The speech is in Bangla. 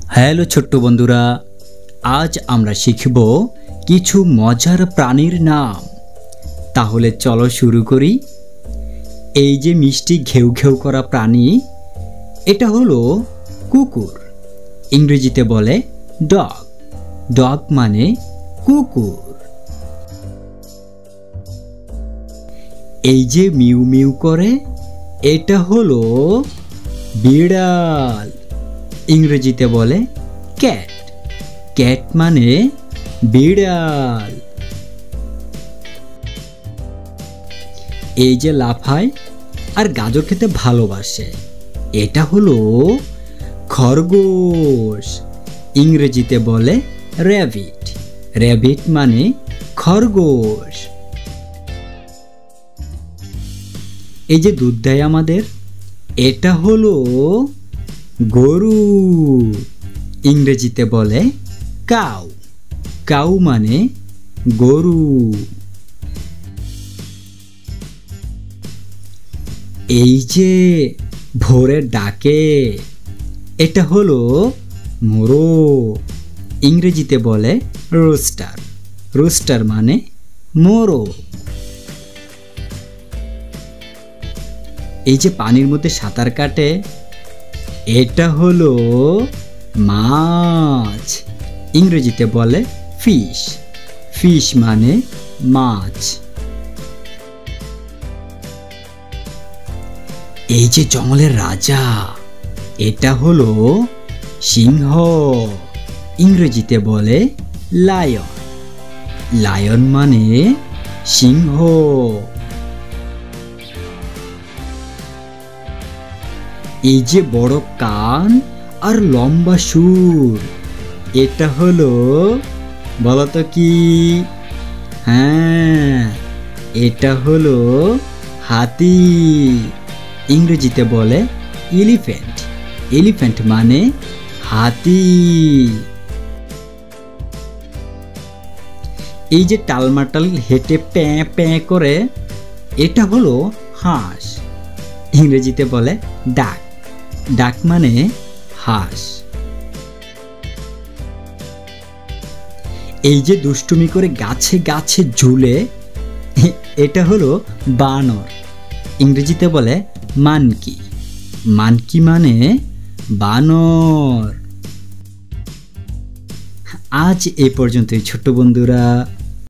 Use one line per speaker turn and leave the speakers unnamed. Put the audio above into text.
হ্যালো ছোট্ট বন্ধুরা, আজ আমরা শিখব কিছু মজার প্রাণীর নাম। তাহলে চলো শুরু করি। এই যে মিষ্টি ঘেউ ঘেউ করা প্রাণী, এটা হলো কুকুর। ইংরেজিতে বলে ডগ। ডগ মানে কুকুর। এই যে মিউ মিউ করে, এটা হলো বিড়াল। ইংরেজিতে বলে ক্যাট। ক্যাট মানে বিড়াল। এই যে লাফায় আর গাজর খেতে ভালোবাসে, এটা হলো খরগোশ। ইংরেজিতে বলে র্যাবিট। র্যাবিট মানে খরগোশ। এই যে দুধ দেয় আমাদের, এটা হলো গরু। ইংরেজিতে বলে কাউ। কাউ মানে গরু। এই যে ভোরে ডাকে, এটা হলো মোরগ। ইংরেজিতে বলে রোস্টার। রোস্টার মানে মোরগ। এই যে পানির মধ্যে সাঁতার কাটে, এটা হলো মাছ। ইংরেজিতে বলে ফিশ। ফিশ মানে মাছ। এই যে জঙ্গলের রাজা, এটা হলো সিংহ। ইংরেজিতে বলে লায়ন। লায়ন মানে সিংহ। এই যে বড় কান আর লম্বা সুর, এটা হলো, বলতো কি? হ্যাঁ, এটা হলো হাতি। ইংরেজিতে বলে এলিফ্যান্ট। এলিফ্যান্ট মানে হাতি। এই যে টালমাটাল হেঁটে প্যাঁ প্যাঁ করে, এটা হলো হাঁস। ইংরেজিতে বলে ডাক। ডাক মানে হাঁস। এই যে দুষ্টুমি করে গাছে গাছে ঝুলে, এটা হলো বানর। ইংরেজিতে বলে মানকি। মানকি মানে বানর। আজ এ পর্যন্তই ছোট্ট বন্ধুরা।